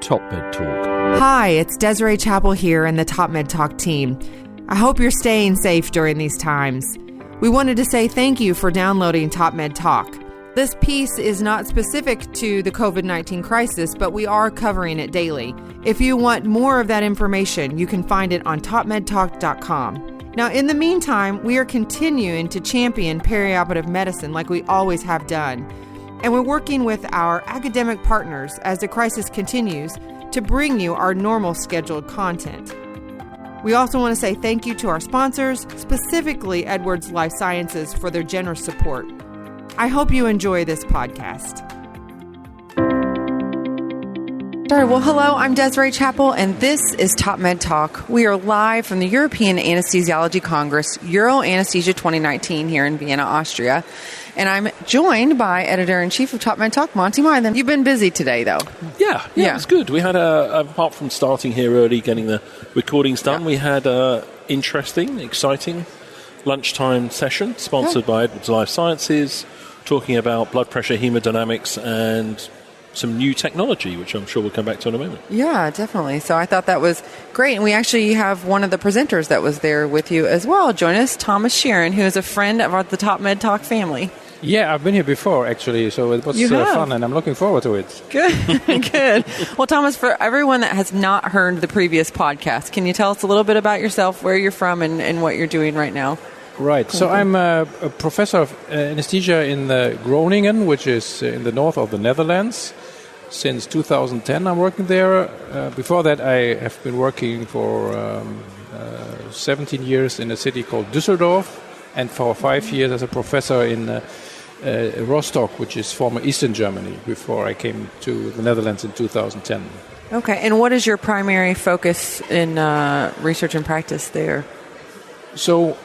TopMedTalk. Hi, it's Desiree Chappell here and the TopMedTalk team. I hope you're staying safe during these times. We wanted to say thank you for downloading TopMedTalk. This piece is not specific to the COVID-19 crisis, but we are covering it daily. If you want more of that information, you can find it on TopMedTalk.com. Now, in the meantime, we are continuing to champion perioperative medicine like we always have done. And we're working with our academic partners as the crisis continues to bring you our normal scheduled content. We also want to say thank you to our sponsors, specifically Edwards Life Sciences, for their generous support. I hope you enjoy this podcast. All right, well, hello, I'm Desiree Chappell, and this is TopMedTalk. We are live from the European Anesthesiology Congress, Euro Anesthesia 2019 here in Vienna, Austria. And I'm joined by Editor-in-Chief of TopMedTalk, Monty Mythen. You've been busy today, though. Yeah, it was good. We had, apart from starting here early, getting the recordings done, we had an interesting, exciting lunchtime session sponsored by Edwards Life Sciences, talking about blood pressure hemodynamics and some new technology, which I'm sure we'll come back to in a moment. Yeah, definitely. So I thought that was great. And we actually have one of the presenters that was there with you as well. Join us, Thomas Scheeren, who is a friend of the TopMedTalk family. Yeah, I've been here before, actually, so it was fun, and I'm looking forward to it. Good, good. Well, Thomas, for everyone that has not heard the previous podcast, can you tell us a little bit about yourself, where you're from, and what you're doing right now? Right, so I'm a professor of anesthesia in Groningen, which is in the north of the Netherlands. Since 2010, I'm working there. Before that, I have been working for 17 years in a city called Düsseldorf, and for 5 years as a professor in Rostock, which is former Eastern Germany, before I came to the Netherlands in 2010. Okay, and what is your primary focus in research and practice there? So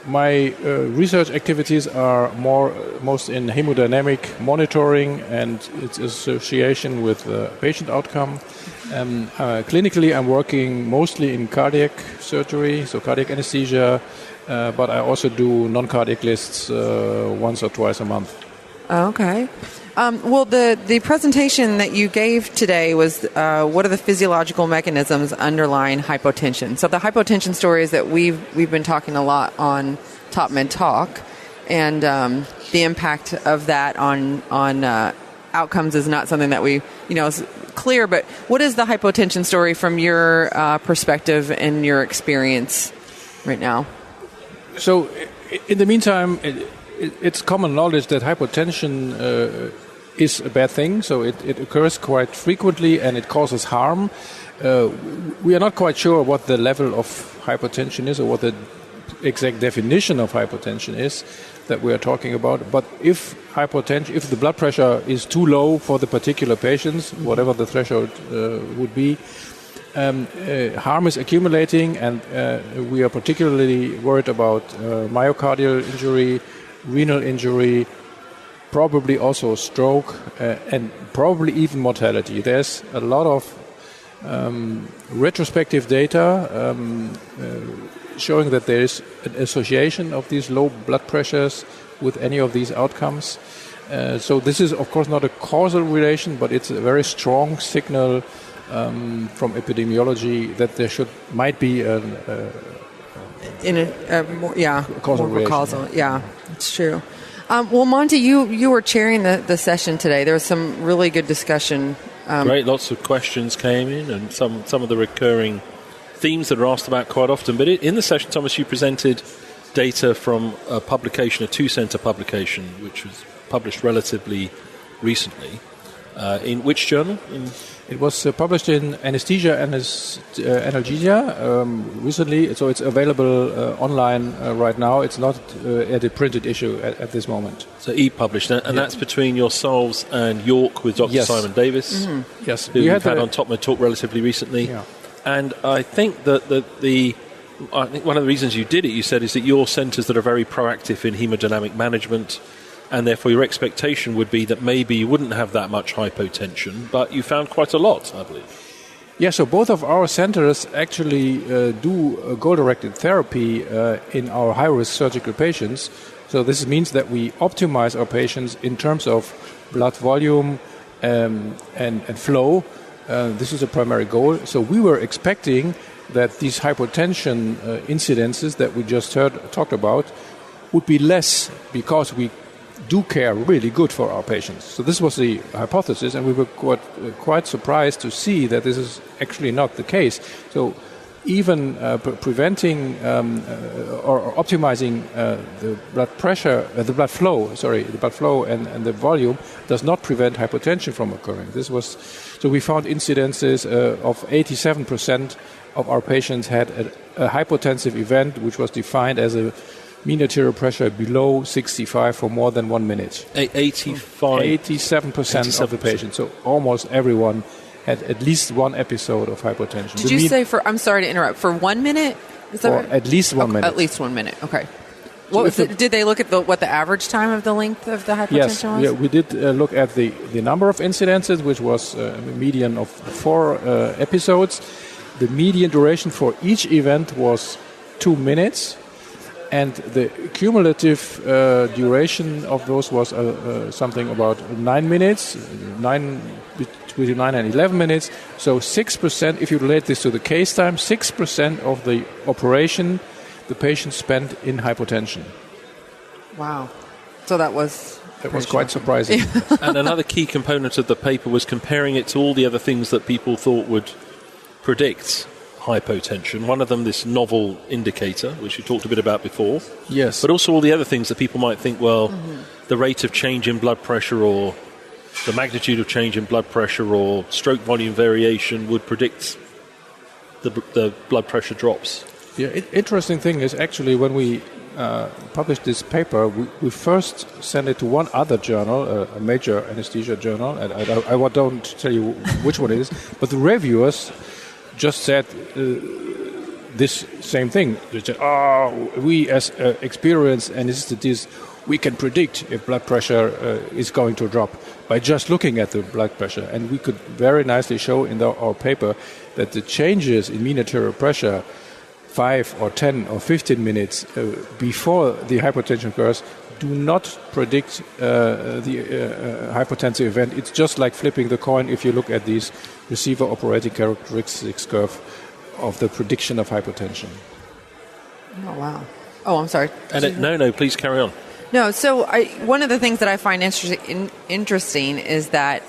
my research activities are most in hemodynamic monitoring and its association with patient outcome. Clinically, I'm working mostly in cardiac surgery, so cardiac anesthesia, but I also do non-cardiac lists once or twice a month. Okay. Well, the presentation that you gave today was what are the physiological mechanisms underlying hypotension. So the hypotension story is that we've been talking a lot on TopMedTalk, and the impact of that on outcomes is not something that we is clear. But what is the hypotension story from your perspective and your experience right now? So, in the meantime, it's common knowledge that hypotension is a bad thing. So it occurs quite frequently and it causes harm. We are not quite sure what the level of hypotension is or what the exact definition of hypotension is that we are talking about. But if the blood pressure is too low for the particular patients, whatever the threshold would be, harm is accumulating, and we are particularly worried about myocardial injury, renal injury, probably also stroke, and probably even mortality. There's a lot of retrospective data showing that there is an association of these low blood pressures with any of these outcomes. So this is, of course, not a causal relation, but it's a very strong signal from epidemiology that there might be causal relation. Yeah, it's true. Well, Monty, you were chairing the session today. There was some really good discussion. Great, lots of questions came in, and some of the recurring themes that are asked about quite often. But in the session, Thomas, you presented data from a publication, a two-center publication, which was published relatively recently. In which journal? It was published in Anesthesia and Analgesia recently, so it's available online right now. It's not at a printed issue at this moment. So e-published, and that's between yourselves and York with Dr. Simon Davis, yes, who we've had on TopMedTalk relatively recently. Yeah. And I think that I think one of the reasons you did it, you said, is that your centres that are very proactive in hemodynamic management, and therefore your expectation would be that maybe you wouldn't have that much hypotension, but you found quite a lot, I believe. Yeah, so both of our centers actually do goal-directed therapy in our high-risk surgical patients. So this means that we optimize our patients in terms of blood volume and flow This is a primary goal. So we were expecting that these hypotension incidences that we just talked about would be less because we do care really good for our patients. So this was the hypothesis, and we were quite surprised to see that this is actually not the case. So even preventing or optimizing the blood pressure, the blood flow and the volume does not prevent hypotension from occurring. So we found incidences of 87% of our patients had a hypotensive event, which was defined as a mean arterial pressure below 65 for more than 1 minute. 87% of the patients. So almost everyone had at least one episode of hypotension. Did you say I'm sorry to interrupt, for 1 minute? Is that right? At least 1 minute. At least 1 minute, okay. Did they look at what the average time of the length of the hypotension was? Yes, we did look at the number of incidences, which was a median of 4 episodes. The median duration for each event was 2 minutes. And the cumulative duration of those was something about 9 minutes, between 9 and 11 minutes. So 6%, if you relate this to the case time, 6% of the operation the patient spent in hypotension. Wow. So that was quite surprising. And another key component of the paper was comparing it to all the other things that people thought would predict hypotension. One of them, this novel indicator, which we talked a bit about before. Yes. But also all the other things that people might think, the rate of change in blood pressure or the magnitude of change in blood pressure or stroke volume variation would predict the blood pressure drops. Yeah, interesting thing is actually when we published this paper, we first sent it to one other journal, a major anesthesia journal, and I don't tell you which one it is, but the reviewers just said this same thing. They said, we as experienced anesthetists, we can predict if blood pressure is going to drop by just looking at the blood pressure. And we could very nicely show in our paper that the changes in mean arterial pressure 5 or 10 or 15 minutes before the hypotension occurs do not predict the hypotensive event. It's just like flipping the coin if you look at these receiver operating characteristics curve of the prediction of hypotension. Oh, wow. Oh, I'm sorry. No, please carry on. No, so one of the things that I find interesting is that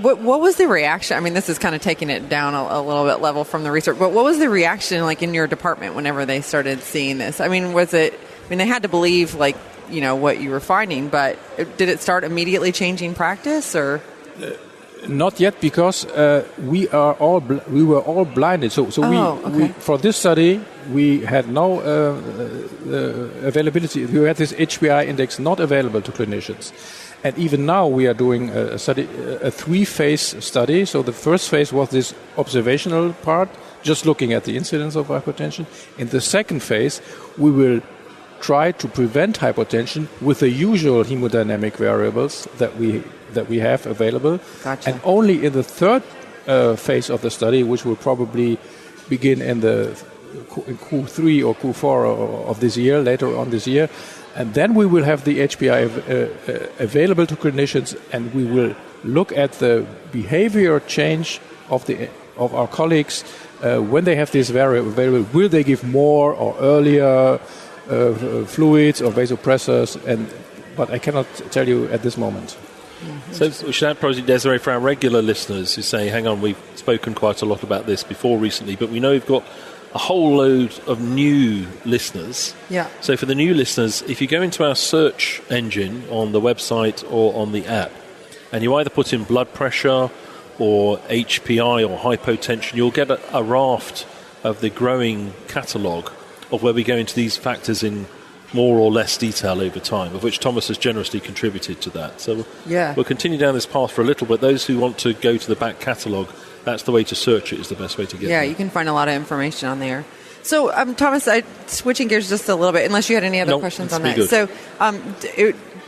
what was the reaction? I mean, this is kind of taking it down a little bit level from the research, but what was the reaction like in your department whenever they started seeing this? I mean, they had to believe what you were finding, but did it start immediately changing practice or? Not yet, because we were all blinded. So we for this study we had no availability. We had this HPI index not available to clinicians, and even now we are doing a 3-phase study. So the first phase was this observational part, just looking at the incidence of hypotension. In the second phase, we will try to prevent hypotension with the usual hemodynamic variables that we have available. Gotcha. And only in the third phase of the study, which will probably begin in Q3 or Q4 of this year, later on this year, and then we will have the HPI available to clinicians, and we will look at the behavior change of our colleagues when they have this variable available. Will they give more or earlier fluids or vasopressors? But I cannot tell you at this moment. Mm-hmm. So we should add probably, Desiree, for our regular listeners who say, hang on, we've spoken quite a lot about this before recently, but we know we've got a whole load of new listeners. Yeah. So for the new listeners, if you go into our search engine on the website or on the app, and you either put in blood pressure or HPI or hypotension, you'll get a raft of the growing catalogue of where we go into these factors in more or less detail over time, of which Thomas has generously contributed to that. So we'll continue down this path for a little bit. Those who want to go to the back catalogue, that's the way to search it, is the best way to get there. Yeah, you can find a lot of information on there. So, Thomas, switching gears just a little bit, unless you had any other questions on that. Good. So,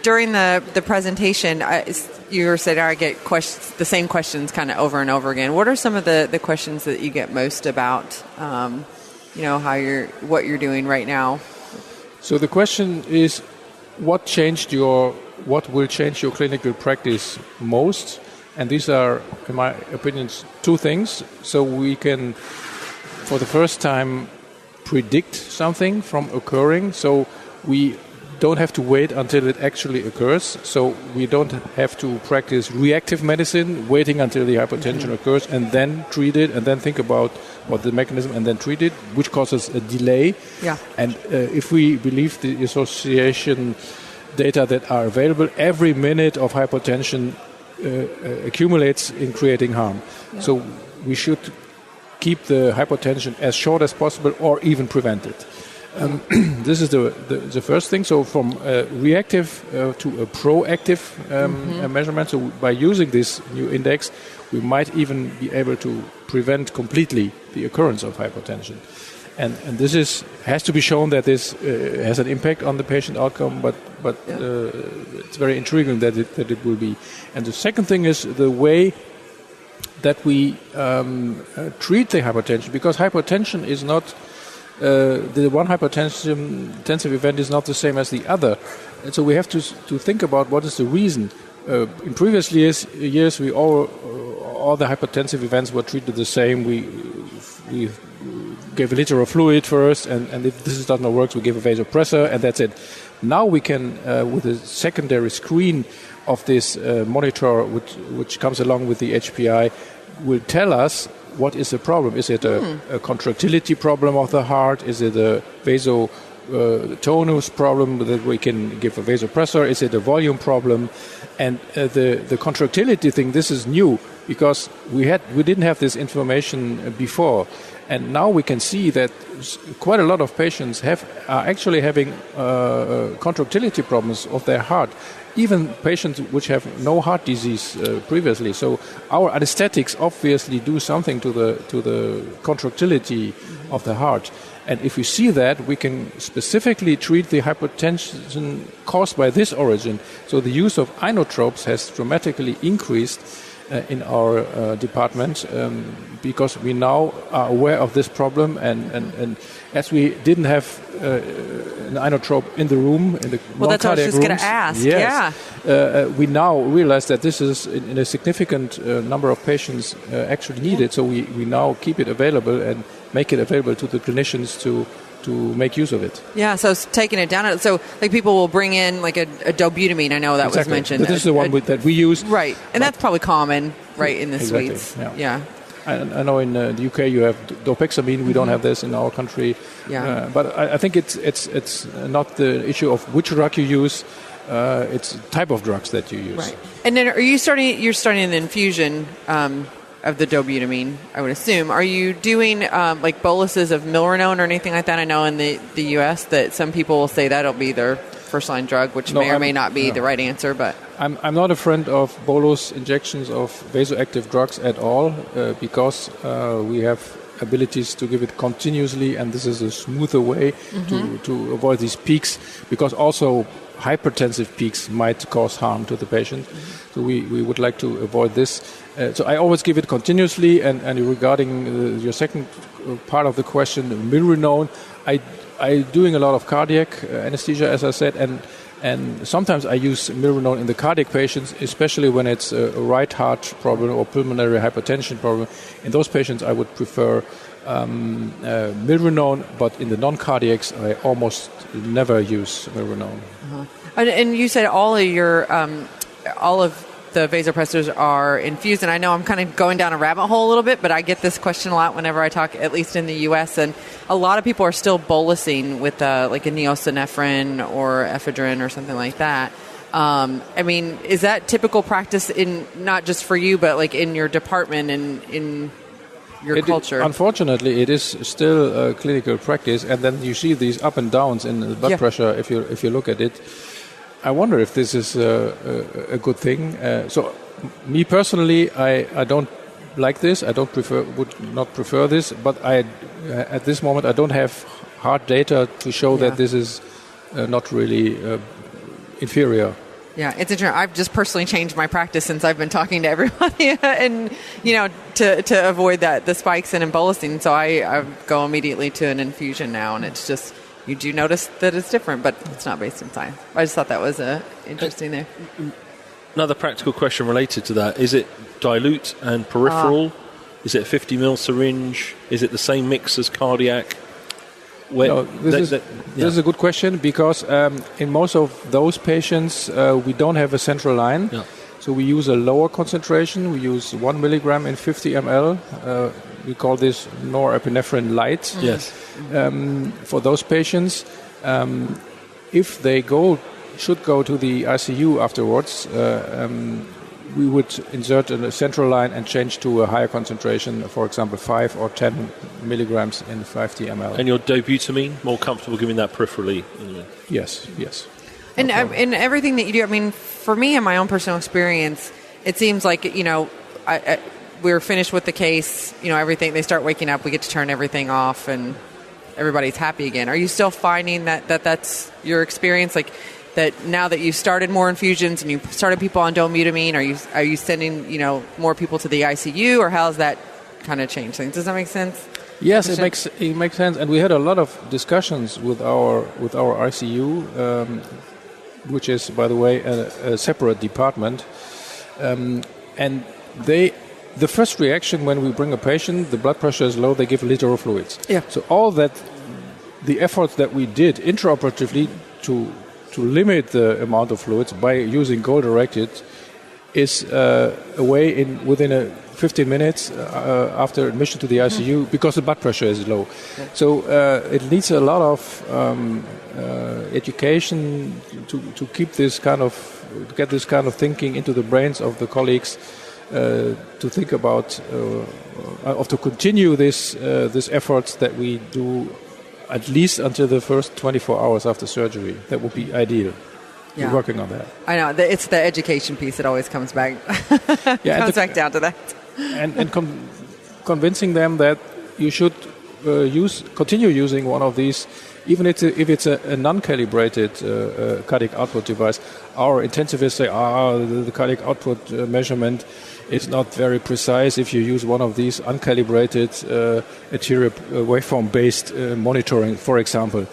during the presentation, you were saying I get the same questions kind of over and over again. What are some of the questions that you get most about, what you're doing right now? So the question is, what will change your clinical practice most? And these are, in my opinion, two things. So we can, for the first time, predict something from occurring. So we don't have to wait until it actually occurs. So we don't have to practice reactive medicine, waiting until the hypertension occurs and then treat it and then think about what the mechanism and then treat it, which causes a delay. Yeah. And if we believe the association data that are available, every minute of hypertension accumulates in creating harm. Yeah. So we should keep the hypertension as short as possible or even prevent it. This is the first thing. So from reactive to a proactive measurement. So by using this new index, we might even be able to prevent completely the occurrence of hypertension. And this has to be shown that this has an impact on the patient outcome, but it's very intriguing that it will be. And the second thing is the way that we treat the hypertension, because hypertension is not the one hypertensive event is not the same as the other, and so we have to think about what is the reason. In previous years, we all the hypertensive events were treated the same. We gave a liter of fluid first, and if this does not work, we give a vasopressor, and that's it. Now we can, with a secondary screen of this monitor, which comes along with the HPI, will tell us what is the problem. Is it a contractility problem of the heart? Is it a vasotonus problem that we can give a vasopressor? Is it a volume problem? And the contractility thing, this is new because we didn't have this information before. And now we can see that quite a lot of patients are actually having contractility problems of their heart, even patients which have no heart disease previously. So our anesthetics obviously do something to the contractility of the heart. And if we see that, we can specifically treat the hypertension caused by this origin. So the use of inotropes has dramatically increased in our department because we now are aware of this problem, and as we didn't have an inotrope in the room, in the that's what I was just going to ask. Yes, we now realize that this is in a significant number of patients actually needed. So we now keep it available and make it available to the clinicians to make use of it. Yeah, so it's taking it down. So like people will bring in like a Dobutamine. I know that was mentioned. This is the one that we use. Right, and that's probably common, right, in the exactly, suites. Yeah. I know in the UK you have Dobutamine. We don't have this in our country. Yeah. But I think it's not the issue of which drug you use. It's the type of drugs that you use. Right. And then you're starting an infusion of the Dobutamine, I would assume. Are you doing like boluses of Milrinone or anything like that? I know in the US that some people will say that'll be their first-line drug, which may or may not be the right answer. But I'm not a friend of bolus injections of vasoactive drugs at all because we have abilities to give it continuously, and this is a smoother way to avoid these peaks, because also hypertensive peaks might cause harm to the patient. So we would like to avoid this. So I always give it continuously. And regarding your second part of the question, Milrinone, I'm doing a lot of cardiac anesthesia, as I said, and sometimes I use Milrinone in the cardiac patients, especially when it's a right heart problem or pulmonary hypertension problem. In those patients, I would prefer Milrinone, but in the non-cardiacs, I almost never use Milrinone. And you said all of the vasopressors are infused, and I know I'm kind of going down a rabbit hole a little bit, but I get this question a lot whenever I talk, at least in the U.S., and a lot of people are still bolusing with like a neosynephrine or ephedrine or something like that. I mean, is that typical practice in not just for you, but like in your department and in your culture? Unfortunately, it is still a clinical practice, and then you see these up and downs in the blood pressure if you look at it. I wonder if this is a good thing. So, me personally, I don't like this. Would not prefer this. But at this moment, I don't have hard data to show that this is not really inferior. Yeah, it's interesting. I've just personally changed my practice since I've been talking to everybody, and to avoid the spikes and embolising. So I go immediately to an infusion now, and it's just. You do notice that it's different, but it's not based in science. I just thought that was interesting there. Another practical question related to that: is it dilute and peripheral? Is it a 50 ml syringe? Is it the same mix as cardiac? This is a good question, because in most of those patients we don't have a central line. Yeah. So we use a lower concentration. We use 1 milligram in 50 ml. We call this norepinephrine light. Yes. For those patients, if they should go to the ICU afterwards, we would insert a central line and change to a higher concentration, for example, 5 or 10 milligrams in 50 ml. And your Dobutamine, more comfortable giving that peripherally? Yes. And in everything that you do, I mean, for me, in my own personal experience, it seems like, we're finished with the case, everything, they start waking up, we get to turn everything off, and everybody's happy again. Are you still finding that's your experience? Like, that now that you've started more infusions and you started people on Dobutamine, are you sending more people to the ICU, or how's that kind of change things? Does that make sense? Yes, it makes sense, and we had a lot of discussions with our ICU, which is, by the way, a separate department, and the first reaction when we bring a patient, the blood pressure is low, they give a liter of fluids. Yeah. So all that, the efforts that we did intraoperatively to limit the amount of fluids by using goal-directed is a way within 15 minutes after admission to the ICU, because the blood pressure is low. Yeah. So it needs a lot of education to keep this kind of thinking into the brains of the colleagues, to think about to continue this efforts that we do at least until the first 24 hours after surgery. That would be ideal. Yeah. We're working on that. I know. It's the education piece that always comes back. Back down to that. And convincing them that you should continue using one of these, even if it's a non-calibrated cardiac output device. Our intensivists say, the cardiac output measurement is not very precise if you use one of these uncalibrated arterial waveform-based monitoring, for example.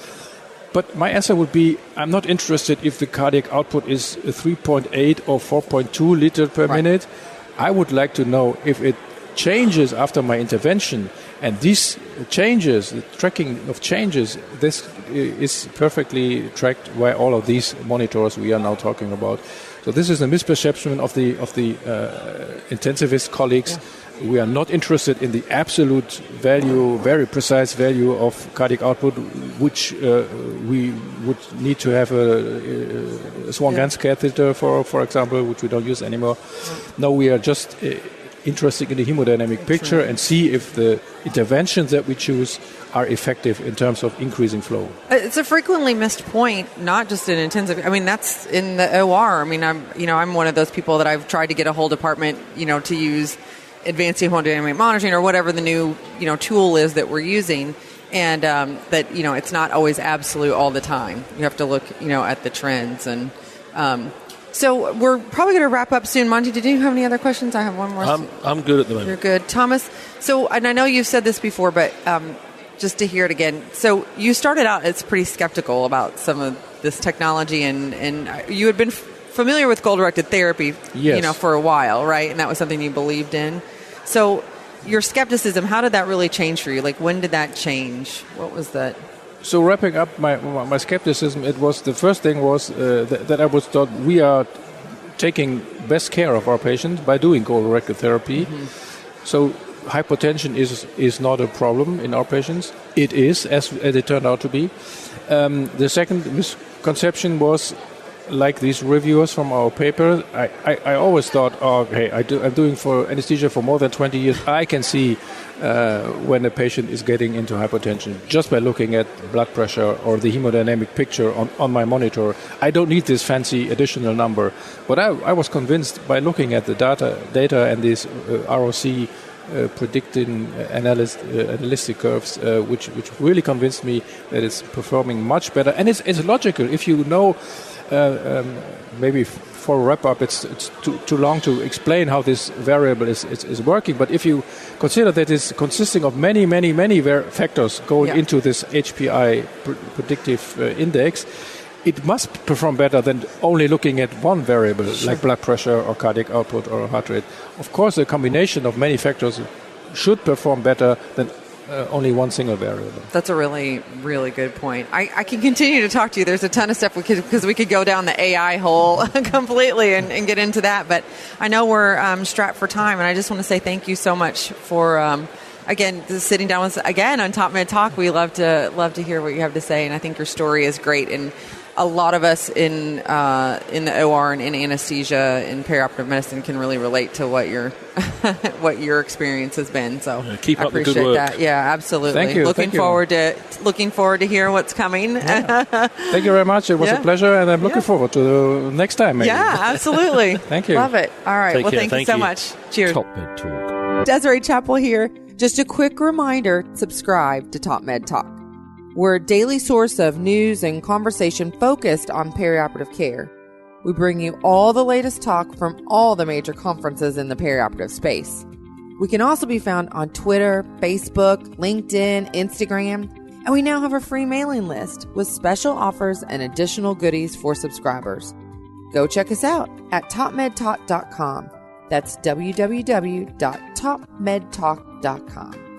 But my answer would be, I'm not interested if the cardiac output is 3.8 or 4.2 liter per minute. I would like to know if it changes after my intervention. And these changes, the tracking of changes, this is perfectly tracked by all of these monitors we are now talking about. So this is a misperception of the intensivist colleagues. Yeah. We are not interested in the absolute value, very precise value of cardiac output, which we would need to have a Swan-Ganz catheter for example, which we don't use anymore. No, we are just interested in the hemodynamic picture and see if the interventions that we choose are effective in terms of increasing flow. It's a frequently missed point, not just in intensive. I mean, that's in the OR. I mean, I'm one of those people that I've tried to get a whole department, to use advanced hemodynamic monitoring or whatever the new, tool is that we're using, and that it's not always absolute all the time. You have to look, at the trends and. So we're probably going to wrap up soon. Monty, did you have any other questions? I have one more. I'm good at the moment. You're good. Thomas, and I know you've said this before, but just to hear it again. So you started out as pretty skeptical about some of this technology, and you had been familiar with goal-directed therapy, for a while, right? And that was something you believed in. So your skepticism, how did that really change for you? Like, when did that change? What was that? So wrapping up my skepticism, it was the first thing was that I was taught we are taking best care of our patients by doing goal-directed therapy. Mm-hmm. So hypotension is not a problem in our patients. It is, as it turned out to be. The second misconception was, like these reviewers from our paper, I always thought, I'm doing for anesthesia for more than 20 years. I can see when a patient is getting into hypotension just by looking at blood pressure or the hemodynamic picture on my monitor. I don't need this fancy additional number. But I was convinced by looking at the data and these ROC predicting analytic curves, which really convinced me that it's performing much better. And it's logical. If you know, maybe for a wrap-up, it's too long to explain how this variable is working. But if you consider that it's consisting of many factors going into this HPI predictive index, it must perform better than only looking at one variable, like blood pressure or cardiac output or heart rate. Of course, a combination of many factors should perform better than only one single variable. That's a really, really good point. I can continue to talk to you. There's a ton of stuff because we could go down the AI hole completely and get into that. But I know we're strapped for time, and I just want to say thank you so much for again sitting down with us again on TopMedTalk. We love to hear what you have to say, and I think your story is great. And a lot of us in the OR and in anesthesia in perioperative medicine can really relate to what your what your experience has been. So keep I up the appreciate good work. that. Yeah, absolutely. Thank you. Looking forward to hear what's coming. Yeah. Thank you very much. It was a pleasure, and I'm looking forward to the next time. Maybe. Yeah, absolutely. Thank you. Love it. All right. Take Well, care. thank you so much. Cheers. Top Med Talk. Desiree Chappell here. Just a quick reminder, subscribe to Top Med Talk. We're a daily source of news and conversation focused on perioperative care. We bring you all the latest talk from all the major conferences in the perioperative space. We can also be found on Twitter, Facebook, LinkedIn, Instagram, and we now have a free mailing list with special offers and additional goodies for subscribers. Go check us out at topmedtalk.com. That's www.topmedtalk.com.